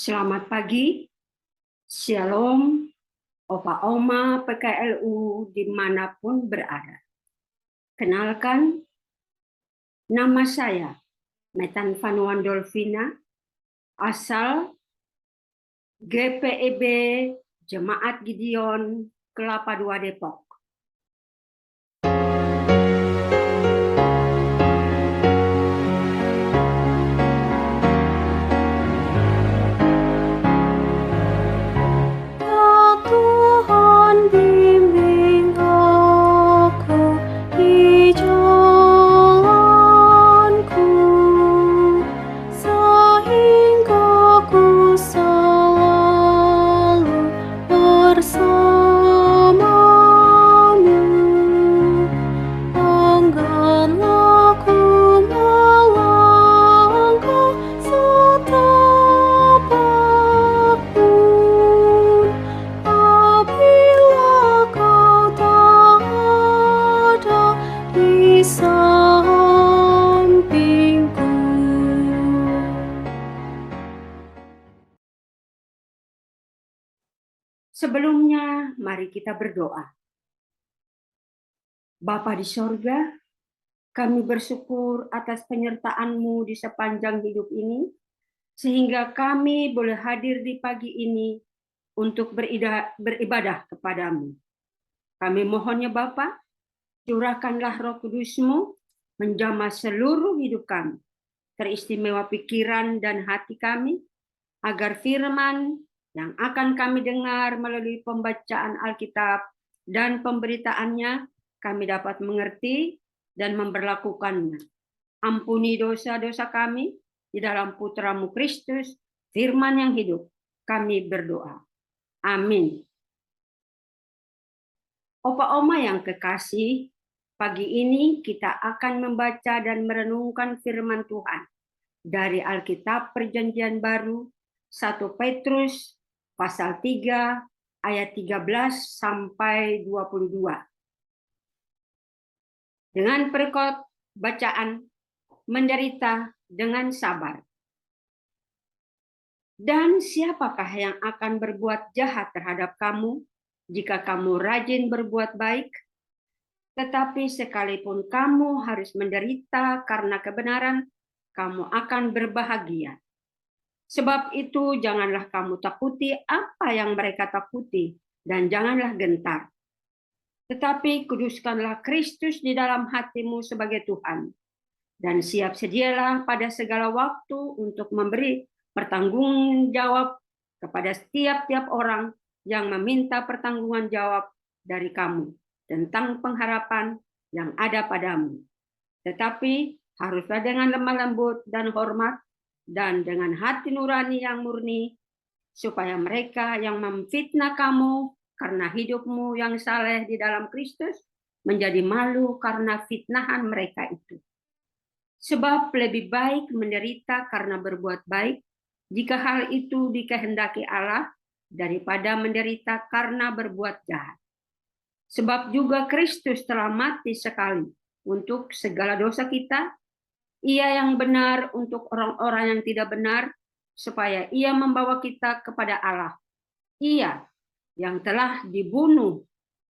Selamat pagi, Shalom, Opa Oma PKLU dimanapun berada. Kenalkan, nama saya Metan Vanuan Dolvina, asal GPIB Jemaat Gideon Kelapa II Depok. Sebelumnya, mari kita berdoa. Bapa di sorga, kami bersyukur atas penyertaan-Mu di sepanjang hidup ini, sehingga kami boleh hadir di pagi ini untuk beribadah kepadamu. Kami mohonnya Bapa, curahkanlah Roh Kudus-Mu menjamah seluruh hidup kami, teristimewa pikiran dan hati kami, agar firman yang akan kami dengar melalui pembacaan Alkitab dan pemberitaannya kami dapat mengerti dan memperlakukannya. Ampuni dosa-dosa kami di dalam Putra-Mu Kristus, firman yang hidup. Kami berdoa. Amin. Opa Oma yang kekasih, pagi ini kita akan membaca dan merenungkan firman Tuhan dari Alkitab Perjanjian Baru, 1 Petrus pasal 3 ayat 13 sampai 22. Dengan perikop bacaan, menderita dengan sabar. Dan siapakah yang akan berbuat jahat terhadap kamu jika kamu rajin berbuat baik? Tetapi sekalipun kamu harus menderita karena kebenaran, kamu akan berbahagia. Sebab itu janganlah kamu takuti apa yang mereka takuti, dan janganlah gentar. Tetapi kuduskanlah Kristus di dalam hatimu sebagai Tuhan. Dan siap sedialah pada segala waktu untuk memberi pertanggungjawab kepada setiap orang yang meminta pertanggungan jawab dari kamu tentang pengharapan yang ada padamu. Tetapi haruslah dengan lemah lembut dan hormat, dan dengan hati nurani yang murni, supaya mereka yang memfitnah kamu karena hidupmu yang saleh di dalam Kristus menjadi malu karena fitnahan mereka itu. Sebab lebih baik menderita karena berbuat baik, jika hal itu dikehendaki Allah, daripada menderita karena berbuat jahat. Sebab juga Kristus telah mati sekali untuk segala dosa kita, Ia yang benar untuk orang-orang yang tidak benar, supaya Ia membawa kita kepada Allah. Ia yang telah dibunuh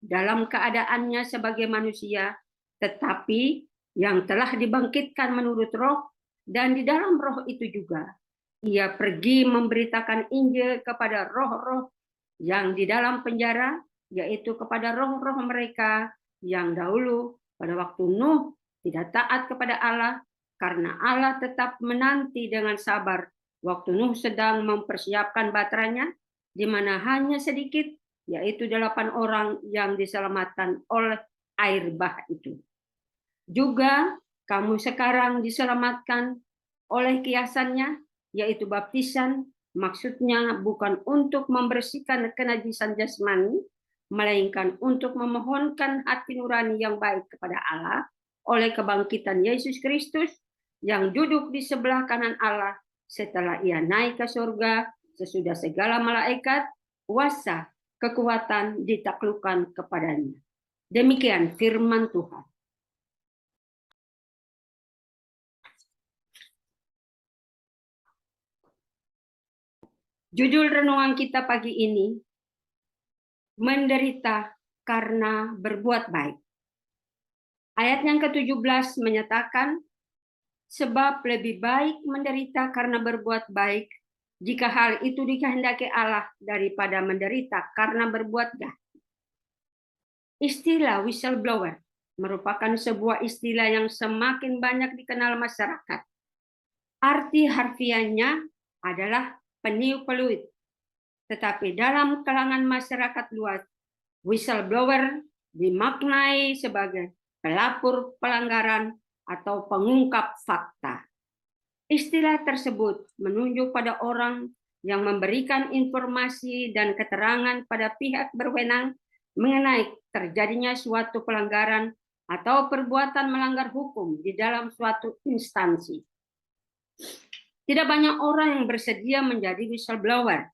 dalam keadaannya sebagai manusia, tetapi yang telah dibangkitkan menurut roh, dan di dalam roh itu juga Ia pergi memberitakan Injil kepada roh-roh yang di dalam penjara, yaitu kepada roh-roh mereka yang dahulu pada waktu Nuh tidak taat kepada Allah, karena Allah tetap menanti dengan sabar waktu Nuh sedang mempersiapkan baterainya, di mana hanya sedikit, yaitu 8 orang yang diselamatkan oleh air bah itu. Juga kamu sekarang diselamatkan oleh kiasannya, yaitu baptisan, maksudnya bukan untuk membersihkan kenajisan jasmani, melainkan untuk memohonkan hati nurani yang baik kepada Allah oleh kebangkitan Yesus Kristus yang duduk di sebelah kanan Allah setelah Ia naik ke surga sesudah segala malaikat, kuasa, kekuatan ditaklukkan kepadanya. Demikian firman Tuhan. Judul renungan kita pagi ini, menderita karena berbuat baik. Ayat yang ke-17 menyatakan, sebab lebih baik menderita karena berbuat baik, jika hal itu dikehendaki Allah, daripada menderita karena berbuat jahat. Istilah whistleblower merupakan sebuah istilah yang semakin banyak dikenal masyarakat. Arti harfiahnya adalah peniup peluit. Tetapi dalam kalangan masyarakat luas, whistleblower dimaknai sebagai pelapor pelanggaran atau pengungkap fakta. Istilah tersebut menunjuk pada orang yang memberikan informasi dan keterangan pada pihak berwenang mengenai terjadinya suatu pelanggaran atau perbuatan melanggar hukum di dalam suatu instansi. Tidak banyak orang yang bersedia menjadi whistleblower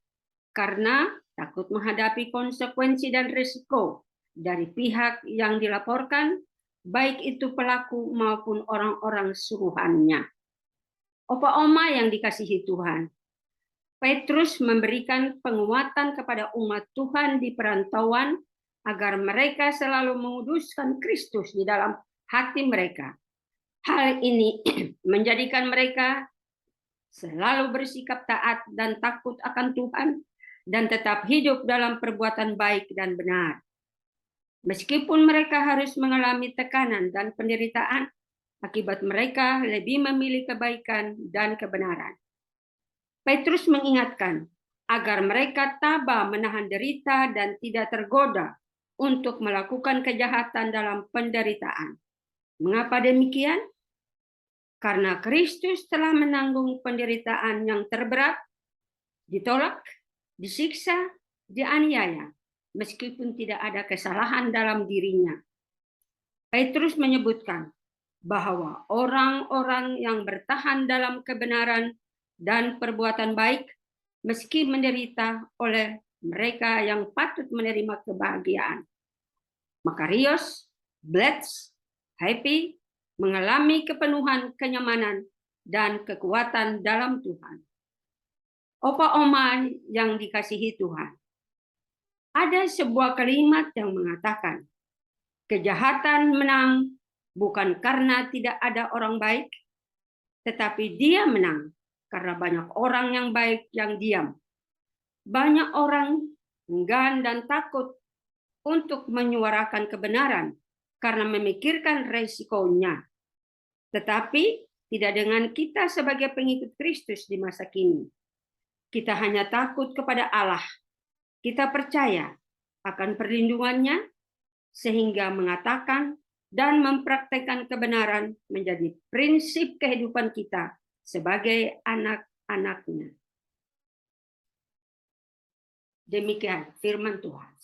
karena takut menghadapi konsekuensi dan risiko dari pihak yang dilaporkan, baik itu pelaku maupun orang-orang suruhannya. Opa oma yang dikasihi Tuhan, Petrus memberikan penguatan kepada umat Tuhan di perantauan agar mereka selalu menguduskan Kristus di dalam hati mereka. Hal ini menjadikan mereka selalu bersikap taat dan takut akan Tuhan dan tetap hidup dalam perbuatan baik dan benar. Meskipun mereka harus mengalami tekanan dan penderitaan, akibat mereka lebih memilih kebaikan dan kebenaran. Petrus mengingatkan agar mereka tabah menahan derita dan tidak tergoda untuk melakukan kejahatan dalam penderitaan. Mengapa demikian? Karena Kristus telah menanggung penderitaan yang terberat, ditolak, disiksa, dianiaya, meskipun tidak ada kesalahan dalam dirinya. Petrus menyebutkan bahwa orang-orang yang bertahan dalam kebenaran dan perbuatan baik, meski menderita oleh mereka yang patut menerima kebahagiaan. Makarios, Blessed, Happy, mengalami kepenuhan kenyamanan dan kekuatan dalam Tuhan. Opa oma yang dikasihi Tuhan, ada sebuah kalimat yang mengatakan, kejahatan menang bukan karena tidak ada orang baik, tetapi dia menang karena banyak orang yang baik yang diam. Banyak orang enggan dan takut untuk menyuarakan kebenaran karena memikirkan resikonya. Tetapi tidak dengan kita sebagai pengikut Kristus di masa kini. Kita hanya takut kepada Allah. Kita percaya akan perlindungannya sehingga mengatakan dan mempraktekkan kebenaran menjadi prinsip kehidupan kita sebagai anak-anaknya. Demikian firman Tuhan.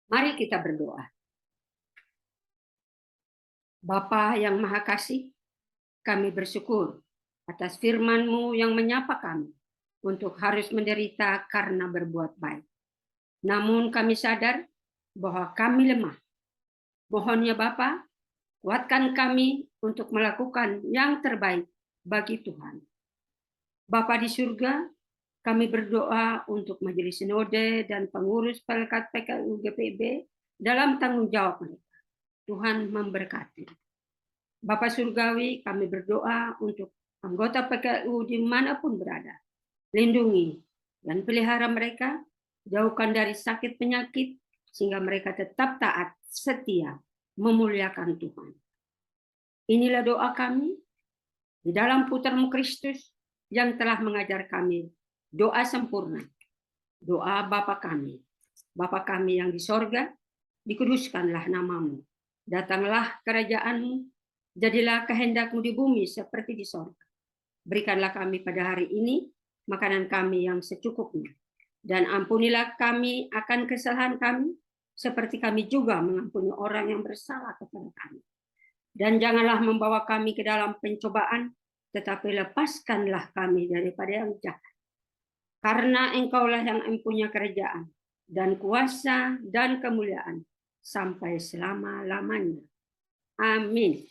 Mari kita berdoa. Bapa yang Maha Kasih, kami bersyukur atas firman-Mu yang menyapa kami untuk harus menderita karena berbuat baik. Namun kami sadar bahwa kami lemah. Mohon ya Bapa, kuatkan kami untuk melakukan yang terbaik bagi Tuhan. Bapa di surga, kami berdoa untuk Majelis Sinode dan pengurus Pelkat PKU GPIB dalam tanggung jawab mereka. Tuhan memberkati. Bapa Surgawi, kami berdoa untuk anggota PKU dimanapun berada. Lindungi dan pelihara mereka jauhkan dari sakit penyakit, sehingga mereka tetap taat, setia, memuliakan Tuhan. Inilah doa kami di dalam putra-Mu Kristus yang telah mengajar kami doa sempurna. Doa Bapa kami yang di sorga, dikuduskanlah namamu. Datanglah kerajaan-Mu, jadilah kehendak-Mu di bumi seperti di sorga. Berikanlah kami pada hari ini makanan kami yang secukupnya. Dan ampunilah kami akan kesalahan kami, seperti kami juga mengampuni orang yang bersalah kepada kami. Dan janganlah membawa kami ke dalam pencobaan, tetapi lepaskanlah kami daripada yang jahat. Karena Engkaulah yang mempunyai kerajaan, dan kuasa, dan kemuliaan, sampai selama-lamanya. Amin.